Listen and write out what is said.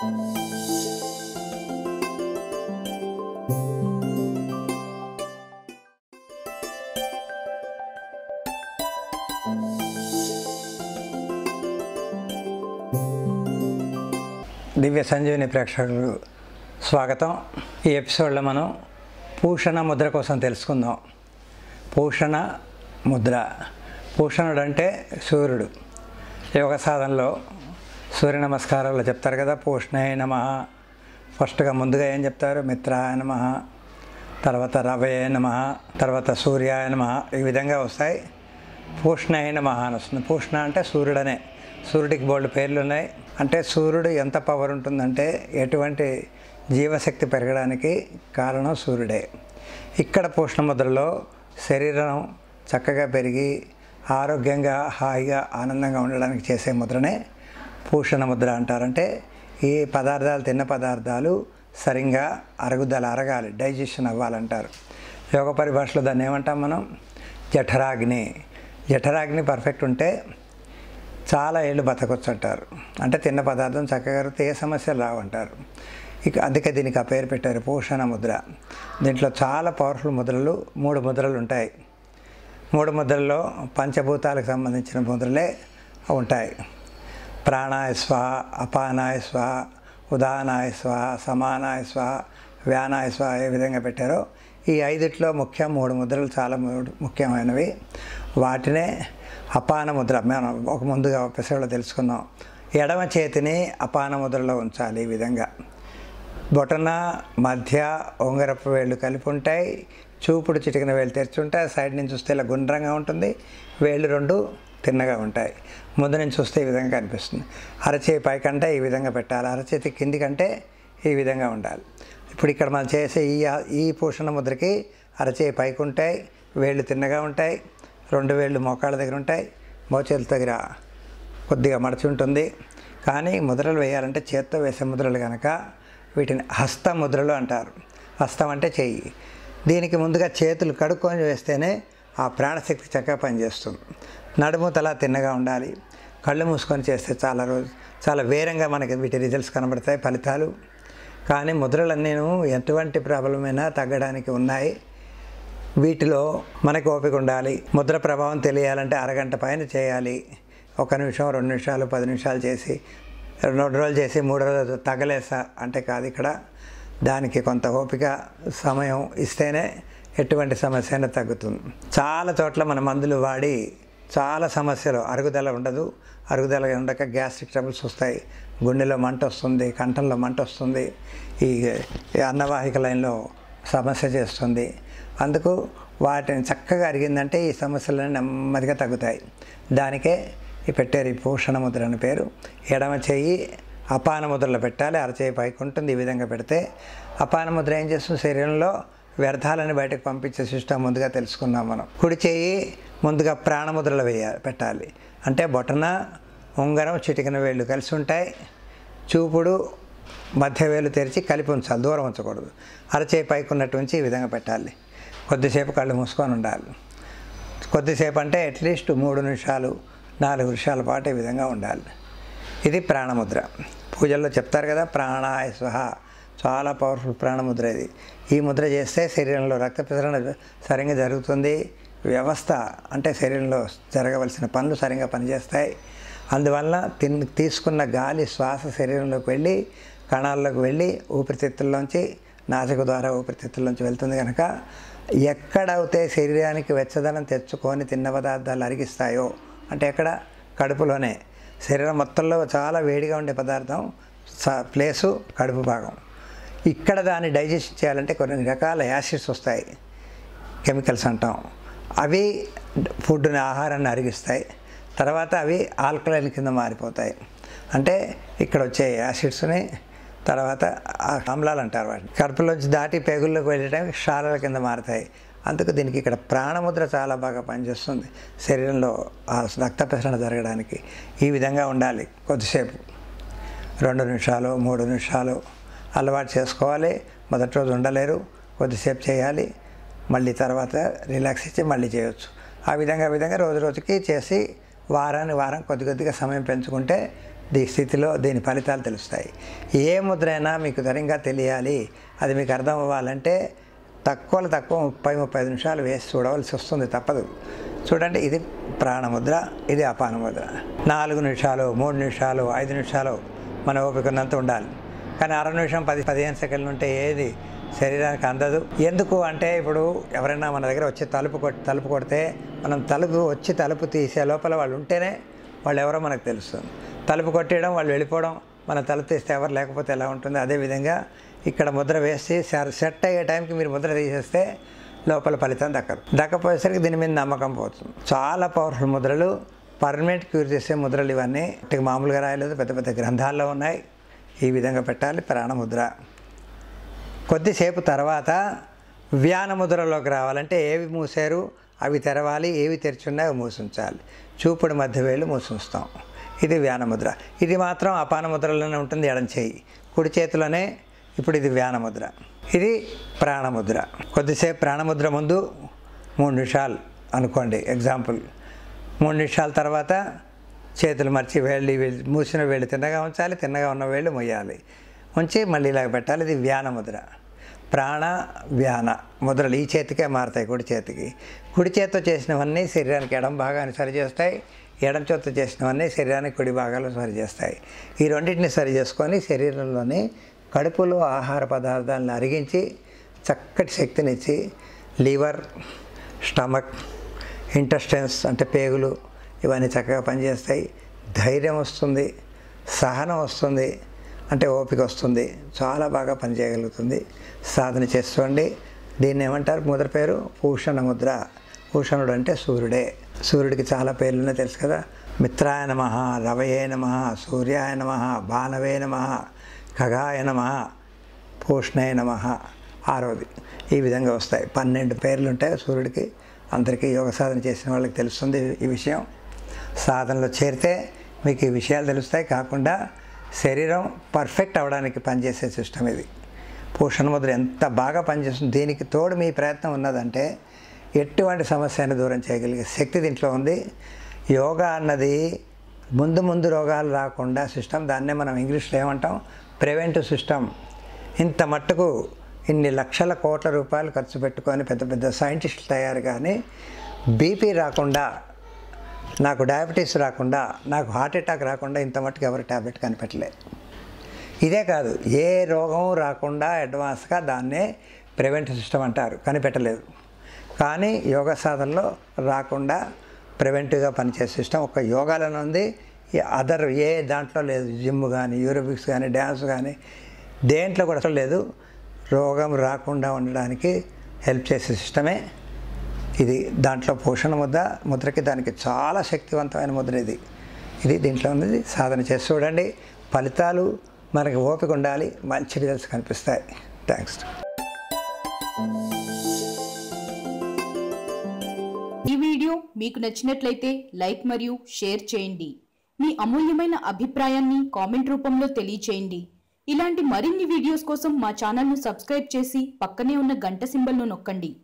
దివ్య సంజీవిని ప్రేక్షకులకు స్వాగతం. ఈ ఎపిసోడ్లో మనం పూషణ ముద్ర కోసం తెలుసుకుందాం. పూషణ ముద్ర. పూషణుడు అంటే సూర్యుడు. యోగ సాధనలో సూర్య నమస్కారాలు చెప్తారు కదా, పూష్ణాయ నమః. ఫస్ట్గా ముందుగా ఏం చెప్తారు? మిత్రాయ నమః, తర్వాత రవయే నమః, తర్వాత సూర్యాయ నమః. ఈ విధంగా వస్తాయి. పూష్ణాయ నమః అని వస్తుంది. పూష్ణ అంటే సూర్యుడనే. సూర్యుడికి బోల్డ్ పేర్లు ఉన్నాయి. అంటే సూర్యుడు ఎంత పవర్ ఉంటుందంటే ఎటువంటి జీవశక్తి పెరగడానికి కారణం సూర్యుడే. ఇక్కడ పూషణ ముద్రలో శరీరం చక్కగా పెరిగి ఆరోగ్యంగా హాయిగా ఆనందంగా ఉండడానికి చేసే ముద్రనే పూషణ ముద్ర అంటారంటే ఈ పదార్థాలు తిన్న పదార్థాలు సరిగ్గా అరగాలి, డైజెషన్ అవ్వాలంటారు. యోగ పరిభాషలో దాన్ని ఏమంటాం మనం? జఠరాగ్ని. జఠరాగ్ని పర్ఫెక్ట్ ఉంటే చాలా ఏళ్ళు బతకొచ్చు అంటారు. అంటే తిన్న పదార్థం చక్కగా అరిగితే ఏ సమస్యలు రావంటారు. ఇక అందుకే దీనికి ఆ పేరు పెట్టారు, పూషణ ముద్ర. దీంట్లో చాలా పవర్ఫుల్ ముద్రలు 3 ముద్రలు ఉంటాయి. 3 ముద్రల్లో పంచభూతాలకు సంబంధించిన ముద్రలే ఉంటాయి. ప్రాణాయ స్వాహ, అపానాయ స్వాహ, ఉదానాయ స్వాహ, సమానాయ స్వాహ, వ్యానాయ స్వాహ. ఏ విధంగా పెట్టారో ఈ 5ట్లో ముఖ్యం 3 ముద్రలు చాలా ముఖ్యమైనవి. వాటినే అపాన ముద్ర మనం ఒక ముందుగా ఎపిసోడ్లో తెలుసుకుందాం. ఎడమ చేతిని అపాన ముద్రలో ఉంచాలి. ఈ విధంగా బొటన మధ్య ఉంగరపు వేళ్ళు కలిపి ఉంటాయి. చూపుడు చిటికిన వేళ్ళు తెరిచి ఉంటాయి. సైడ్ నుంచి చూస్తే ఇలా గుండ్రంగా ఉంటుంది. వేళ్ళు 2 తిన్నగా ఉంటాయి. ముందు నుంచి చూస్తే ఈ విధంగా కనిపిస్తుంది. అరచేయి పైకంటే ఈ విధంగా పెట్టాలి. అరచేతి కింది కంటే ఈ విధంగా ఉండాలి. ఇప్పుడు ఇక్కడ మనం చేసే ఈ పూషణ ముద్రకి అరచేయి పైకి ఉంటాయి, వేళ్ళు తిన్నగా ఉంటాయి, 2 వేళ్ళు మోకాళ్ళ దగ్గర ఉంటాయి, మోచేతుల దగ్గర కొద్దిగా మడచి ఉంటుంది. కానీ ముద్రలు వేయాలంటే చేత్తో వేసే ముద్రలు కనుక వీటిని హస్త ముద్రలు అంటారు. హస్తం అంటే చెయ్యి. దీనికి ముందుగా చేతులు కడుక్కొని వేస్తేనే ఆ ప్రాణశక్తి చక్కగా పనిచేస్తుంది. నడుము తల తిన్నగా ఉండాలి. కళ్ళు మూసుకొని చేస్తే చాలా వేరంగా మనకి వీటి రిజల్ట్స్ కనబడతాయి, ఫలితాలు. కానీ ముద్రలన్నీను ఎటువంటి ప్రాబ్లం అయినా తగ్గడానికి ఉన్నాయి. వీటిలో మనకు ఓపిక ఉండాలి. ముద్ర ప్రభావం తెలియాలంటే అరగంట పైన చేయాలి. 1 నిమిషం, 2 నిమిషాలు, 10 నిమిషాలు చేసి 2 రోజులు చేసి 3 రోజులు తగ్గలేసా అంటే కాదు. ఇక్కడ దానికి కొంత ఓపిక సమయం ఇస్తేనే ఎటువంటి సమస్య అయినా తగ్గుతుంది. చాలా చోట్ల మన మందులు వాడి చాలా సమస్యలు, అరుగుదల ఉండదు. అరుగుదల ఉండక గ్యాస్ట్రిక్ ట్రబుల్స్ వస్తాయి, గుండెలో మంట వస్తుంది, కంఠంలో మంట వస్తుంది, ఈ అన్నవాహిక లైన్లో సమస్య చేస్తుంది. అందుకు వాటిని చక్కగా అరిగిందంటే ఈ సమస్యలన్నీ నెమ్మదిగా తగ్గుతాయి. దానికే పెట్టారు ఈ పూషణ ముద్ర అని పేరు. ఎడమ చెయ్యి అపాన ముద్రలో పెట్టాలి. అరచేయి పైకి ఉంటుంది. ఈ విధంగా పెడితే అపాన ముద్ర ఏం చేస్తుంది? శరీరంలో వ్యర్థాలను బయటకు పంపించే సిస్టమ్ ముందుగా తెలుసుకున్నాం మనం. కుడి చెయ్యి ముందుగా ప్రాణముద్రలో పెట్టాలి. అంటే బొటన ఉంగరం చిటికిన వేళ్ళు కలిసి ఉంటాయి. చూపుడు మధ్య వేలు తెరిచి కలిపి ఉంచాలి, దూరం ఉంచకూడదు. అరచేయి పైకి ఉన్నట్టు ఉంచి ఈ విధంగా పెట్టాలి. కొద్దిసేపు కళ్ళు మూసుకొని ఉండాలి. కొద్దిసేపు అంటే అట్లీస్ట్ 3 నిమిషాలు 4 నిమిషాల పాటు ఈ విధంగా ఉండాలి. ఇది ప్రాణముద్ర. పూజల్లో చెప్తారు కదా, ప్రాణాయ స్వహ. చాలా పవర్ఫుల్ ప్రాణముద్ర ఇది. ఈ ముద్ర చేస్తే శరీరంలో రక్త ప్రసరణ సరిగ్గా జరుగుతుంది. వ్యవస్థ అంటే శరీరంలో జరగవలసిన పనులు సరిగ్గా పనిచేస్తాయి. అందువల్ల తీసుకున్న గాలి శ్వాస శరీరంలోకి వెళ్ళి కణాల్లోకి వెళ్ళి ఊపిరితిత్తుల్లోంచి నాసిక ద్వారా ఊపిరితిత్తుల్లోంచి వెళ్తుంది. కనుక ఎక్కడైతే శరీరానికి వెచ్చదనం తెచ్చుకొని తిన్న పదార్థాలు అరిగిస్తాయో అంటే ఎక్కడ? కడుపులోనే. శరీరం మొత్తంలో చాలా వేడిగా ఉండే పదార్థం ప్లేసు కడుపు భాగం. ఇక్కడ దాన్ని డైజెషన్ చేయాలంటే కొన్ని రకాల యాసిడ్స్ వస్తాయి, కెమికల్స్ అంటాం. అవి ఫుడ్ని, ఆహారాన్ని అరిగిస్తాయి. తర్వాత అవి ఆల్కలైన్ కింద మారిపోతాయి. అంటే ఇక్కడ వచ్చే యాసిడ్స్ని తర్వాత ఆమ్లాలు అంటారు. వాటిని కడుపులోంచి దాటి పేగుల్లోకి వెళ్ళడానికి క్షారాల కింద మారుతాయి. అందుకు దీనికి ఇక్కడ ప్రాణముద్ర చాలా బాగా పనిచేస్తుంది. శరీరంలో ఆ రక్త ప్రసరణ జరగడానికి ఈ విధంగా ఉండాలి. కొద్దిసేపు 2 నిమిషాలు 3 నిమిషాలు అలవాటు చేసుకోవాలి. మొదటి రోజు ఉండలేరు, కొద్దిసేపు చేయాలి. మళ్ళీ తర్వాత రిలాక్స్ ఇచ్చి మళ్ళీ చేయొచ్చు. ఆ విధంగా రోజు రోజుకి చేసి వారం కొద్దిగా సమయం పెంచుకుంటే స్థితిలో దీని ఫలితాలు తెలుస్తాయి. ఏ ముద్ర అయినా మీకు సరిగ్గా తెలియాలి, అది మీకు అర్థం అవ్వాలంటే తక్కువ 30-35 నిమిషాలు వేసి చూడవలసి వస్తుంది, తప్పదు. చూడండి, ఇది ప్రాణముద్ర, ఇది అపాన ముద్ర. 4 నిమిషాలు, 3 నిమిషాలు, 5 నిమిషాలు మన ఓపిక ఉన్నంత ఉండాలి. కానీ 1/2 నిమిషం 10-15 సెకండ్లు ఉంటే ఏది శరీరానికి అందదు. ఎందుకు అంటే ఇప్పుడు ఎవరైనా మన దగ్గర వచ్చి తలుపు కొడితే మనం తలుపు తీసే లోపల వాళ్ళు ఉంటేనే వాళ్ళు ఎవరో మనకు తెలుస్తుంది. తలుపు కొట్టేయడం, వాళ్ళు వెళ్ళిపోవడం, మన తలుపు తీస్తే ఎవరు లేకపోతే ఎలా ఉంటుంది. అదేవిధంగా ఇక్కడ ముద్ర వేసి సెట్ అయ్యే టైంకి మీరు ముద్ర తీసేస్తే లోపల ఫలితం దక్కపోయేసరికి దీని మీద నమ్మకం పోతుంది. చాలా పవర్ఫుల్ ముద్రలు, పర్మనెంట్ క్యూర్ చేసే ముద్రలు ఇవన్నీ. మామూలుగా రాయలేదు, పెద్ద పెద్ద గ్రంథాల్లో ఉన్నాయి. ఈ విధంగా పెట్టాలి ప్రాణముద్ర. కొద్దిసేపు తర్వాత వ్యానముద్రలోకి రావాలంటే ఏవి మూసారు అవి తెరవాలి, ఏవి తెరిచున్నాయి అవి మూసించాలి. చూపుడు మధ్య వేళ్ళు మూసిస్తాం. ఇది వ్యానముద్ర. ఇది మాత్రం అపాన ముద్రలోనే ఉంటుంది, ఎడం చేయి. కుడి చేతిలోనే. ఇప్పుడు ఇది వ్యానముద్ర, ఇది ప్రాణముద్ర. కొద్దిసేపు ప్రాణముద్ర ముందు 3 నిమిషాలు అనుకోండి ఎగ్జాంపుల్. 3 నిమిషాల తర్వాత చేతులు మర్చి మూసిన వేళ్ళు తిన్నగా ఉంచాలి, తిన్నగా ఉన్న వేళ్ళు మొయ్యాలి. ఉంచి మళ్ళీ ఇలాగ పెట్టాలి. ఇది వ్యానముద్ర. ప్రాణ వ్యాన ముద్రలు ఈ చేతికే మారుతాయి, కుడి చేతికి. కుడి చేతితో చేసినవన్నీ శరీరానికి ఎడం భాగాన్ని సరిచేస్తాయి, ఎడం చేతితో చేసినవన్నీ శరీరానికి కుడి భాగాలు సరిచేస్తాయి. ఈ రెండింటిని సరి చేసుకొని శరీరంలోని కడుపులో ఆహార పదార్థాలను అరిగించి చక్కటి శక్తినిచ్చి లివర్, స్టమక్, ఇంటెస్టైన్స్ అంటే పేగులు ఇవన్నీ చక్కగా పనిచేస్తాయి. ధైర్యం వస్తుంది, సహనం వస్తుంది, అంటే ఓపిక వస్తుంది, చాలా బాగా పనిచేయగలుగుతుంది. సాధన చేస్తుండి. దీన్ని ఏమంటారు? ముద్ర పేరు పూషణ ముద్ర. పూషణుడు అంటే సూర్యుడే. సూర్యుడికి చాలా పేర్లున్నాయి తెలుసు కదా. మిత్రాయ నమః, రవయే నమః, సూర్యాయ నమః, భానవే నమః, ఖగాయ నమః, పూష్ణాయ నమః. 6వది. ఈ విధంగా వస్తాయి. 12 పేర్లు ఉంటాయి సూర్యుడికి. అందరికీ యోగ సాధన చేసిన వాళ్ళకి తెలుస్తుంది ఈ విషయం. సాధనలో చేరితే మీకు ఈ విషయాలు తెలుస్తాయి. కాకుండా శరీరం పర్ఫెక్ట్ అవ్వడానికి పనిచేసే సిస్టమ్ ఇది. పోషణ ముద్ర ఎంత బాగా పనిచేస్తుంది. దీనికి తోడు మీ ప్రయత్నం ఉన్నదంటే ఎటువంటి సమస్యను దూరం చేయగలిగే శక్తి దీంట్లో ఉంది. యోగా అన్నది ముందు రోగాలు రాకుండా సిస్టమ్. దాన్నే మనం ఇంగ్లీష్లో ఏమంటాం? Preventive system. ఇంత మట్టుకు ఇన్ని లక్షల కోట్ల రూపాయలు ఖర్చు పెట్టుకొని పెద్ద పెద్ద సైంటిస్టులు తయారు, కానీ బీపీ రాకుండా, నాకు డయాబెటీస్ రాకుండా, నాకు హార్ట్ అటాక్ రాకుండా ఇంత మట్టుకు ఎవరు ట్యాబ్లెట్ కనిపెట్టలేదు. ఇదే కాదు, ఏ రోగం రాకుండా అడ్వాన్స్గా దాన్నే ప్రివెంటివ్ సిస్టమ్ అంటారు, కనిపెట్టలేదు. కానీ యోగా సాధనలో రాకుండా ప్రివెంటివ్గా పనిచేసే సిస్టమ్ ఒక యోగాలోనే ఉంది. అదర్ ఏ దాంట్లో లేదు. జిమ్ కానీ, యూరోబిక్స్ కానీ, డ్యాన్స్ కానీ దేంట్లో కూడా లేదు. రోగం రాకుండా ఉండడానికి హెల్ప్ చేసే సిస్టమే ఇది. దాంట్లో పోషణ ముద్రకి దానికి చాలా శక్తివంతమైన ముద్ర ఇది దీంట్లో ఉన్నది. సాధన చేసి చూడండి. ఫలితాలు మనకి ఓపిక ఉండాలి, మంచి రిజల్ట్స్ కనిపిస్తాయి. థ్యాంక్స్. ఈ వీడియో మీకు నచ్చినట్లయితే లైక్ మరియు షేర్ చేయండి. మీ అమూల్యమైన అభిప్రాయాన్ని కామెంట్ రూపంలో తెలియచేయండి. ఇలాంటి మరిన్ని వీడియోస్ కోసం మా ఛానల్ను సబ్స్క్రైబ్ చేసి పక్కనే ఉన్న గంట సింబల్ను నొక్కండి.